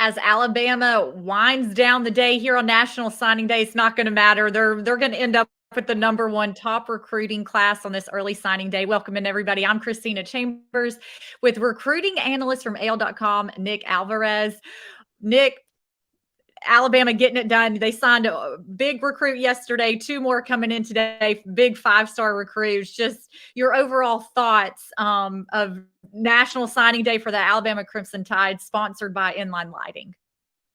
as Alabama winds down the day here on National Signing Day, it's not going to matter. They're going to end up with the number one top recruiting class on this early signing day. Welcome in, everybody. I'm Christina Chambers with recruiting analyst from AL.com, Nick Alvarez. Nick, Alabama getting it done. They signed a big recruit yesterday, two more coming in today, big five-star recruits. Just your overall thoughts of National Signing Day for the Alabama Crimson Tide, sponsored by Inline Lighting.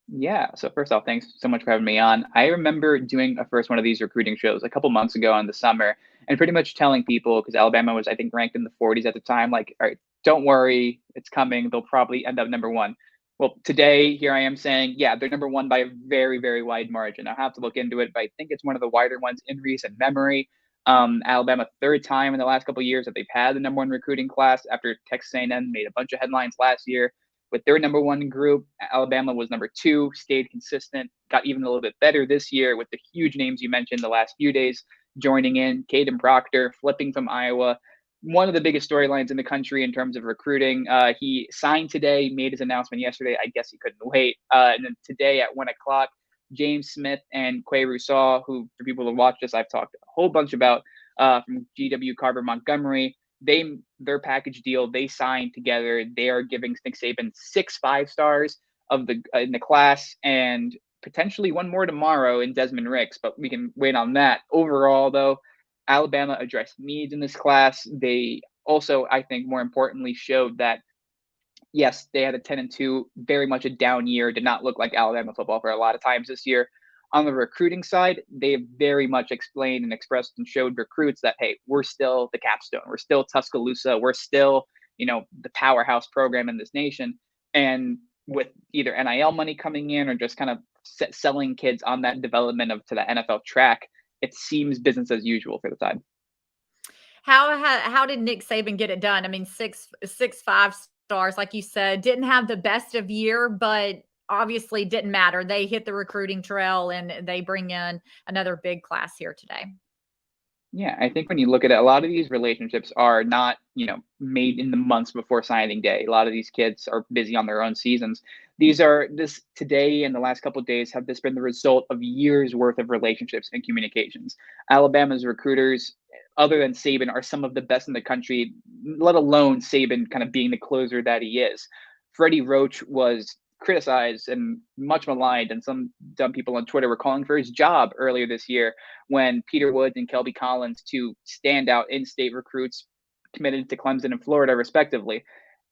Yeah. So first off, thanks so much for having me on. I remember doing a first one of these recruiting shows a couple months ago in the summer and pretty much telling people, because Alabama was, I think, ranked in the 40s at the time, like, all right, don't worry, it's coming. They'll probably end up number one. Well, today, here I am saying, yeah, they're number one by a very, very wide margin. I'll have to look into it, but I think it's one of the wider ones in recent memory. Alabama, third time in the last couple of years that they've had the number one recruiting class after Texas A&M made a bunch of headlines last year. With their number one group, Alabama was number two, stayed consistent, got even a little bit better this year with the huge names you mentioned the last few days joining in. Caden Proctor, flipping from Iowa, one of the biggest storylines in the country in terms of recruiting. He signed today, made his announcement yesterday. I guess he couldn't wait. And then today at 1 o'clock, James Smith and Quay Rousseau, who for people who watch this, I've talked a whole bunch about from GW Carver Montgomery. Their package deal they signed together. They are giving Nick Saban 6 5-stars of the in the class, and potentially one more tomorrow in Desmond Ricks, but we can wait on that. Overall, though, Alabama addressed needs in this class. They also, I think, more importantly, showed that yes, they had a 10-2, very much a down year. Did not look like Alabama football for a lot of times this year. On the recruiting side, they have very much explained and expressed and showed recruits that, hey, we're still the capstone. We're still Tuscaloosa. We're still, the powerhouse program in this nation. And with either NIL money coming in or just kind of selling kids on that development to the NFL track, it seems business as usual for the Tide. How did Nick Saban get it done? I mean, six 5-stars, like you said, didn't have the best of year, but obviously didn't matter. They hit the recruiting trail and they bring in another big class here today. Yeah, I think when you look at it, a lot of these relationships are not, made in the months before signing day. A lot of these kids are busy on their own seasons. This today and the last couple of days have this been the result of years worth of relationships and communications. Alabama's recruiters, other than Saban, are some of the best in the country, let alone Saban kind of being the closer that he is. Freddie Roach was criticized and much maligned, and some dumb people on Twitter were calling for his job earlier this year when Peter Woods and Kelby Collins, two standout in-state recruits, committed to Clemson and Florida, respectively.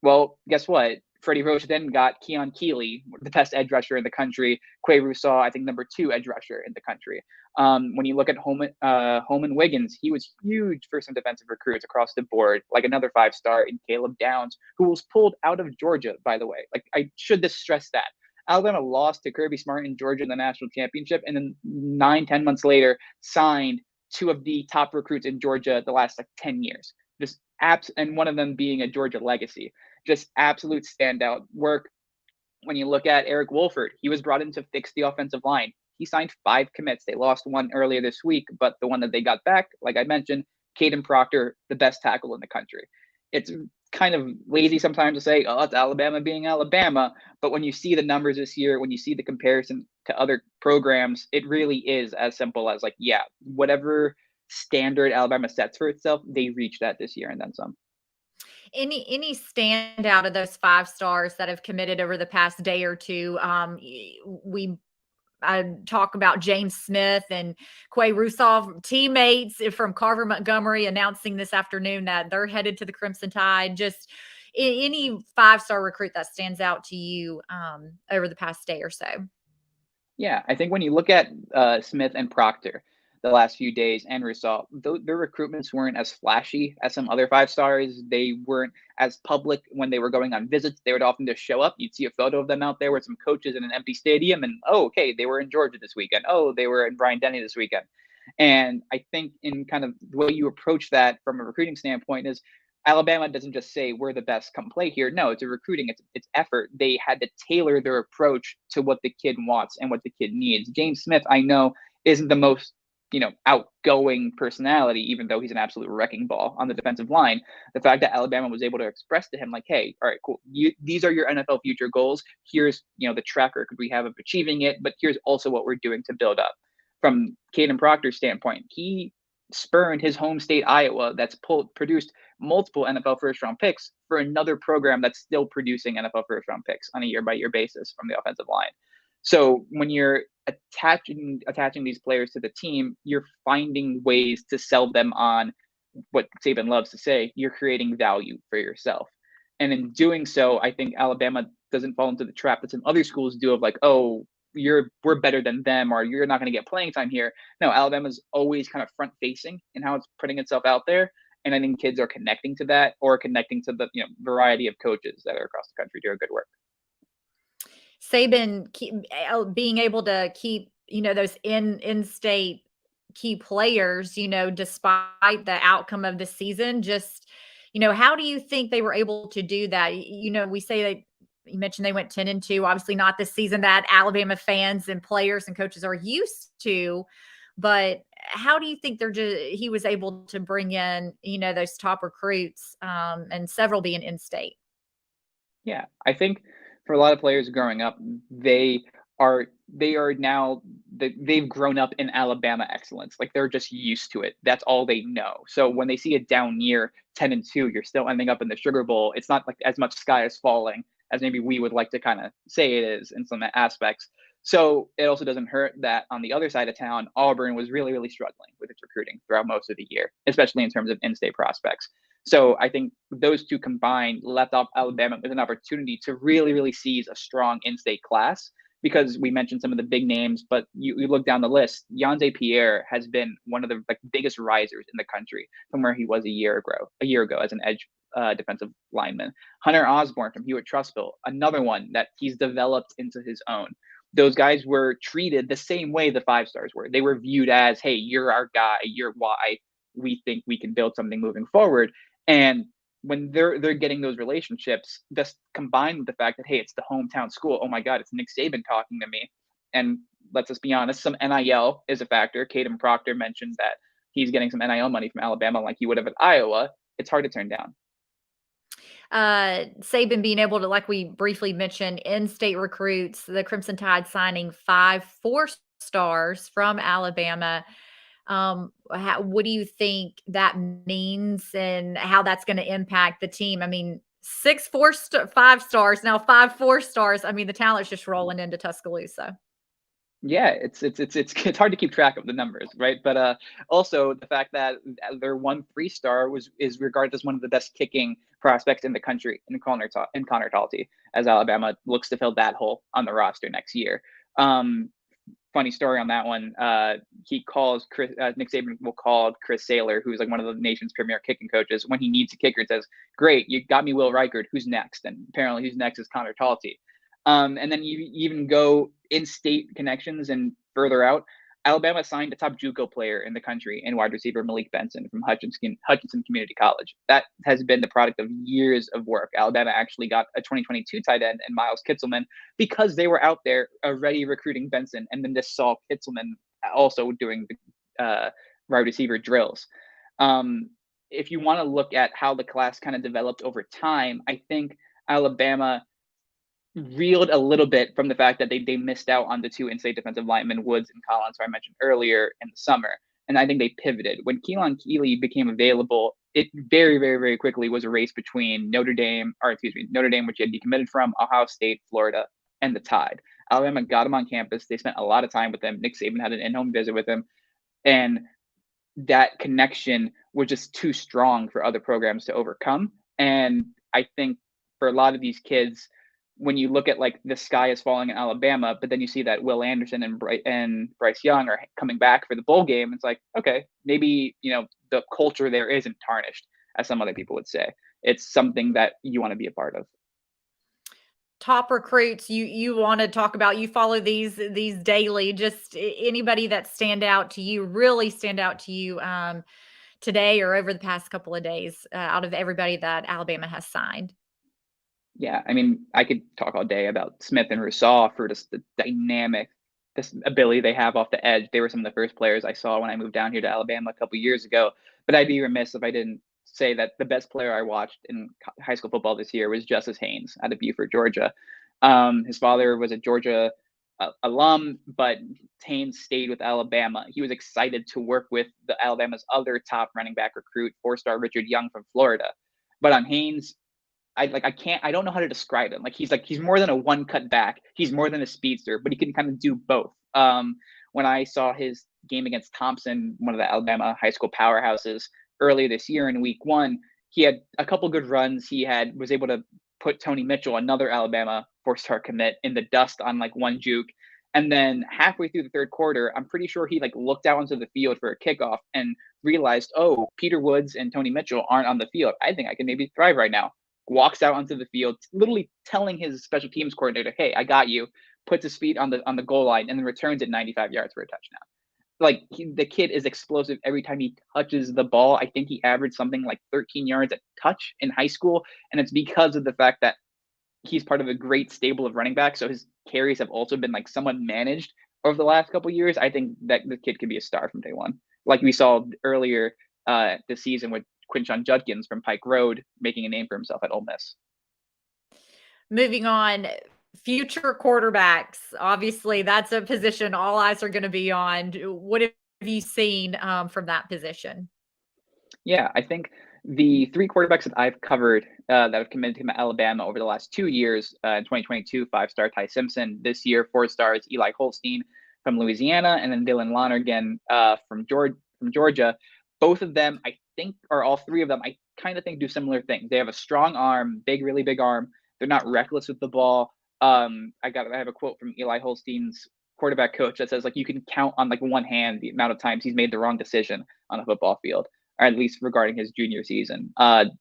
Well, guess what? Freddie Roach then got Keon Keeley, the best edge rusher in the country. Quay Rousseau, I think, number 2 edge rusher in the country. When you look at Holman Wiggins, he was huge for some defensive recruits across the board, like another 5-star in Caleb Downs, who was pulled out of Georgia, by the way. Like, I should stress that. Alabama lost to Kirby Smart in Georgia in the national championship, and then 9-10 months later signed 2 of the top recruits in Georgia the last 10 years. Just and one of them being a Georgia legacy. Just absolute standout work. When you look at Eric Wolford, he was brought in to fix the offensive line. He signed 5 commits. They lost one earlier this week, but the one that they got back, like I mentioned, Caden Proctor, the best tackle in the country. It's kind of lazy sometimes to say, oh, it's Alabama being Alabama. But when you see the numbers this year, when you see the comparison to other programs, it really is as simple as whatever standard Alabama sets for itself, they reach that this year and then some. Any standout of those 5-stars that have committed over the past day or two? I talk about James Smith and Quay Rousseau, teammates from Carver Montgomery, announcing this afternoon that they're headed to the Crimson Tide. Just any 5-star recruit that stands out to you over the past day or so. Yeah, I think when you look at Smith and Proctor the last few days and Rousseau, their recruitments weren't as flashy as some other 5-stars. They weren't as public when they were going on visits. They would often just show up. You'd see a photo of them out there with some coaches in an empty stadium, and okay, they were in Georgia this weekend. Oh, they were in Bryant-Denny this weekend. And I think in kind of the way you approach that from a recruiting standpoint is Alabama doesn't just say we're the best, come play here. No, it's a recruiting, it's effort. They had to tailor their approach to what the kid wants and what the kid needs. James Smith, I know, isn't the most outgoing personality, even though he's an absolute wrecking ball on the defensive line. The fact that Alabama was able to express to him, like, hey, all right, cool. These are your NFL future goals. Here's, the track record we have of achieving it, but here's also what we're doing to build up. From Caden Proctor's standpoint, he spurned his home state, Iowa, that's produced multiple NFL first round picks for another program that's still producing NFL first round picks on a year by year basis from the offensive line. So when you're attaching these players to the team, you're finding ways to sell them on what Saban loves to say, you're creating value for yourself. And in doing so, I think Alabama doesn't fall into the trap that some other schools do of like, oh, we're better than them, or you're not going to get playing time here. No, Alabama's always kind of front facing in how it's putting itself out there. And I think kids are connecting to that, or connecting to the variety of coaches that are across the country doing good work. Saban being able to keep, those in-state key players, despite the outcome of the season, just, how do you think they were able to do that? We say that you mentioned they went 10-2, obviously not the season that Alabama fans and players and coaches are used to, but how do you think he was able to bring in, those top recruits, and several being in-state? Yeah, I think for a lot of players growing up, they are now they've grown up in Alabama excellence. Like they're just used to it. That's all they know. So when they see a down year, 10-2, you're still ending up in the Sugar Bowl. It's not like as much sky is falling as maybe we would like to kind of say it is in some aspects. So it also doesn't hurt that on the other side of town, Auburn was really, really struggling with its recruiting throughout most of the year, especially in terms of in-state prospects. So I think those two combined left off Alabama with an opportunity to really, really seize a strong in-state class, because we mentioned some of the big names, but you look down the list, Yonze Pierre has been one of the biggest risers in the country from where he was a year ago as an edge defensive lineman. Hunter Osborne from Hewitt-Trussville, another one that he's developed into his own. Those guys were treated the same way the 5-stars were. They were viewed as, hey, you're our guy, you're why we think we can build something moving forward. And when they're getting those relationships, just combined with the fact that, hey, it's the hometown school. Oh my God, it's Nick Saban talking to me. And let's just be honest, some NIL is a factor. Caden Proctor mentioned that he's getting some NIL money from Alabama like he would have at Iowa. It's hard to turn down. Saban being able to, like we briefly mentioned, in-state recruits, the Crimson Tide signing 5 4-stars from Alabama. What do you think that means and how that's going to impact the team? I mean, 5 stars, now 5 4-stars. I mean, the talent's just rolling into Tuscaloosa. Yeah, it's hard to keep track of the numbers, right? But also the fact that their 1 3-star is regarded as one of the best kicking prospects in the country in Connor Talty, as Alabama looks to fill that hole on the roster next year. Funny story on that one. Nick Saban will call Chris Saylor, who's like one of the nation's premier kicking coaches, when he needs a kicker, and says, "Great, you got me Will Reichard. Who's next?" And apparently, who's next is Connor Talty. And then you even go in-state connections and further out. Alabama signed a top JUCO player in the country and wide receiver Malik Benson from Hutchinson Community College. That has been the product of years of work. Alabama actually got a 2022 tight end and Miles Kitzelman because they were out there already recruiting Benson, and then just saw Kitzelman also doing the wide receiver drills. If you want to look at how the class kind of developed over time, I think Alabama reeled a little bit from the fact that they missed out on the 2 in-state defensive linemen, Woods and Collins, who I mentioned earlier in the summer. And I think they pivoted. When Keelan Keeley became available, it very, very, very quickly was a race between Notre Dame, which he had decommitted from, Ohio State, Florida, and the Tide. Alabama got him on campus. They spent a lot of time with him. Nick Saban had an in-home visit with him. And that connection was just too strong for other programs to overcome. And I think for a lot of these kids, when you look at like the sky is falling in Alabama, but then you see that Will Anderson and Bryce Young are coming back for the bowl game, it's like, okay, maybe, the culture there isn't tarnished, as some other people would say. It's something that you want to be a part of. Top recruits you want to talk about, you follow these daily, just anybody that really stand out to you today or over the past couple of days, out of everybody that Alabama has signed? Yeah, I mean, I could talk all day about Smith and Rousseau for just the dynamic this ability they have off the edge. They were some of the first players I saw when I moved down here to Alabama a couple years ago. But I'd be remiss if I didn't say that the best player I watched in high school football this year was Justice Haynes out of Beaufort, Georgia. His father was a Georgia alum, but Haynes stayed with Alabama. He was excited to work with the Alabama's other top running back recruit, four-star Richard Young from Florida. But on Haynes, I don't know how to describe him. He's more than a one cut back. He's more than a speedster, but he can kind of do both. When I saw his game against Thompson, one of the Alabama high school powerhouses, earlier this year in week 1, he had a couple good runs. He was able to put Tony Mitchell, another Alabama 4-star commit, in the dust on like one juke. And then halfway through the third quarter, I'm pretty sure he looked out onto the field for a kickoff and realized, oh, Peter Woods and Tony Mitchell aren't on the field. I think I can maybe thrive right now. Walks out onto the field, literally telling his special teams coordinator, "Hey, I got you." Puts his feet on the goal line and then returns it 95 yards for a touchdown. The kid is explosive every time he touches the ball. I think he averaged something like 13 yards a touch in high school, and it's because of the fact that he's part of a great stable of running backs. So his carries have also been somewhat managed over the last couple of years. I think that the kid could be a star from day one, like we saw earlier this season with Quinshon Judkins from Pike Road making a name for himself at Ole Miss. Moving on, future quarterbacks. Obviously, that's a position all eyes are going to be on. What have you seen from that position? Yeah, I think the 3 quarterbacks that I've covered that have committed to Alabama over the last 2 years, in 2022, 5-star Ty Simpson. This year, 4 stars Eli Holstein from Louisiana, and then Dylan Lonergan from Georgia. Both of them, I think, or all 3 of them, I kind of think do similar things. They have a strong arm, really big arm. They're not reckless with the ball. I have a quote from Eli Holstein's quarterback coach that says you can count on one hand the amount of times he's made the wrong decision on a football field, or at least regarding his junior season.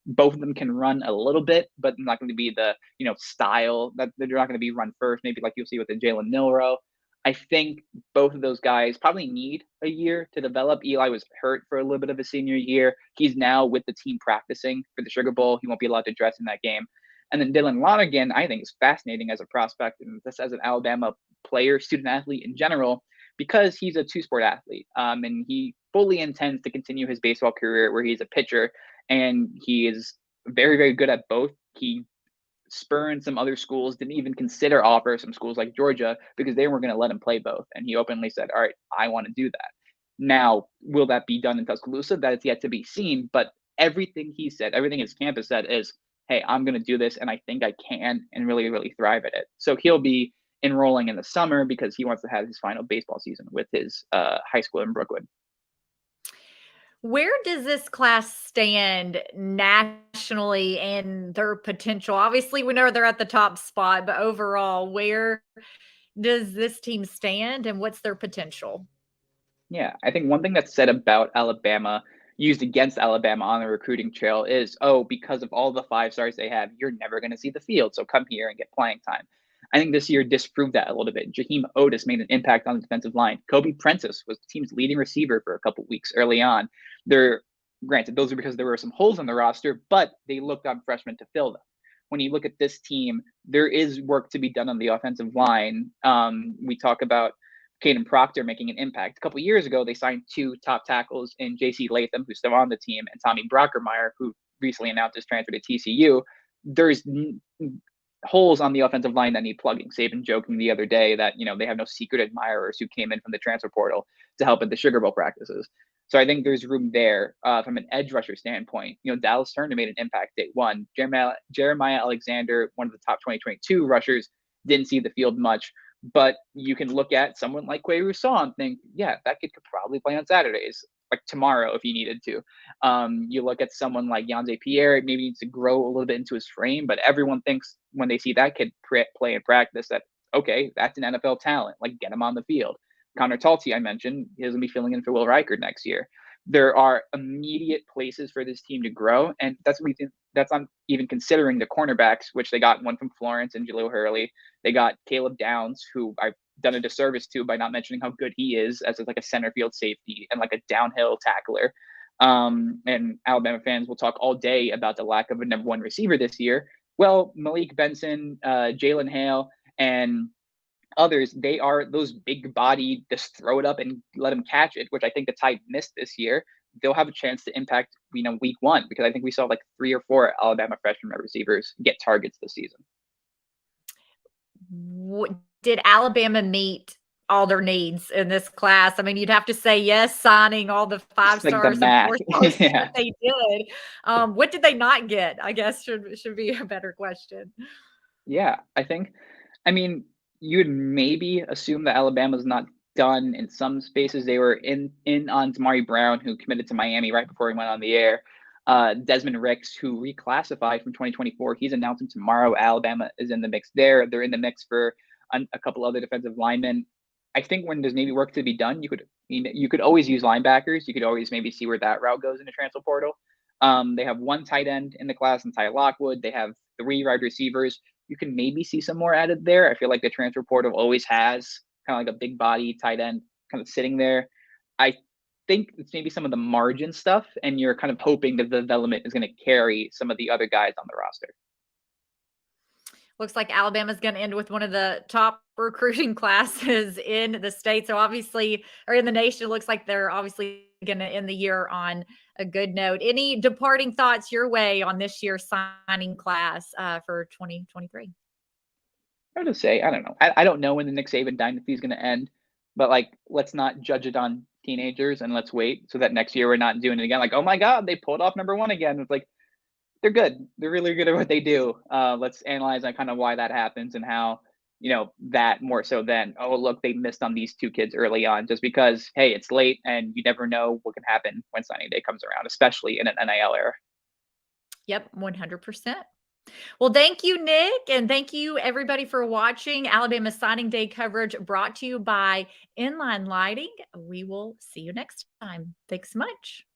Both of them can run a little bit, but not going to be the style that they're not going to be run first. Maybe like you'll see with the Jalen Milrow. I think both of those guys probably need a year to develop. Eli was hurt for a little bit of his senior year. He's now with the team practicing for the Sugar Bowl. He won't be allowed to dress in that game. And then Dylan Lonergan, I think, is fascinating as a prospect and just as an Alabama player, student athlete in general, because he's a 2-sport athlete. And he fully intends to continue his baseball career where he's a pitcher, and he is very, very good at both. He spurned some other schools, didn't even consider offer some schools like Georgia because they weren't going to let him play both. And he openly said, all right, I want to do that. Now, will that be done in Tuscaloosa? That is yet to be seen. But everything he said, everything his campus said is, hey, I'm going to do this, and I think I can and really, really thrive at it. So he'll be enrolling in the summer because he wants to have his final baseball season with his high school in Brookwood. Where does this class stand nationally and their potential? Obviously, we know they're at the top spot, but overall, where does this team stand and what's their potential? Yeah, I think one thing that's said about Alabama, used against Alabama on the recruiting trail is, oh, because of all the 5 stars they have, you're never going to see the field. So come here and get playing time. I think this year disproved that a little bit. Jaheim Otis made an impact on the defensive line. Kobe Prentice was the team's leading receiver for a couple weeks early on. Granted, those are because there were some holes in the roster, but they looked on freshmen to fill them. When you look at this team, there is work to be done on the offensive line. We talk about Caden Proctor making an impact. A couple years ago, they signed 2 top tackles in J.C. Latham, who's still on the team, and Tommy Brockermeyer, who recently announced his transfer to TCU. There's holes on the offensive line that need plugging. Saban joking the other day that they have no secret admirers who came in from the transfer portal to help at the Sugar Bowl practices. So I think there's room there from an edge rusher standpoint. Dallas Turner made an impact day 1. Jeremiah Alexander, one of the top 2022 rushers, didn't see the field much. But you can look at someone like Quay Rousseau and think, yeah, that kid could probably play on Saturdays, like tomorrow if he needed to. You look at someone like Yanze Pierre, maybe needs to grow a little bit into his frame, but everyone thinks when they see that kid play in practice that, okay, that's an NFL talent, get him on the field. Connor Talty, I mentioned, he's going to be filling in for Will Reichard next year. There are immediate places for this team to grow, and that's not even considering the cornerbacks, which they got one from Florence and Jaleel Hurley. They got Caleb Downs, who I've done a disservice to by not mentioning how good he is as a center field safety and a downhill tackler. And Alabama fans will talk all day about the lack of a number 1 receiver this year. Well, Malik Benson, Jalen Hale, and Others, they are those big body, just throw it up and let them catch it, which I think the Tide missed this year. They'll have a chance to impact, week one, because I think we saw like 3 or 4 Alabama freshman receivers get targets this season. Did Alabama meet all their needs in this class? I mean, you'd have to say yes, signing all the 5 It's like the stars and math. 4 stars that Yeah. they did. What did they not get? I guess should be a better question. Yeah. I mean, you would maybe assume that Alabama's not done in some spaces. They were in on Tamari Brown, who committed to Miami right before he went on the air. Desmond Ricks, who reclassified from 2024, he's announcing tomorrow. Alabama is in the mix there. They're in the mix for a couple other defensive linemen. I think when there's maybe work to be done, you could always use linebackers. You could always maybe see where that route goes in the transfer portal. They have 1 tight end in the class in Ty Lockwood. They have 3 wide receivers. You can maybe see some more added there. I feel like the transfer portal always has kind of like a big body tight end kind of sitting there. I think it's maybe some of the margin stuff, and you're kind of hoping that the development is going to carry some of the other guys on the roster. Looks like Alabama's gonna end with one of the top recruiting classes in the state. So obviously, or in the nation, it looks like they're obviously gonna end the year on a good note. Any departing thoughts your way on this year's signing class for 2023? I would just say, I don't know. I don't know when the Nick Saban dynasty is going to end, but like, let's not judge it on teenagers, and let's wait so that next year we're not doing it again. Like, oh my God, they pulled off number one again. It's like, they're good. They're really good at what they do. Let's analyze on kind of why that happens and how, that more so than, oh, look, they missed on these 2 kids early on, just because, hey, it's late and you never know what can happen when signing day comes around, especially in an NIL era. Yep, 100%. Well, thank you, Nick, and thank you everybody for watching Alabama Signing Day coverage brought to you by Inline Lighting. We will see you next time. Thanks so much.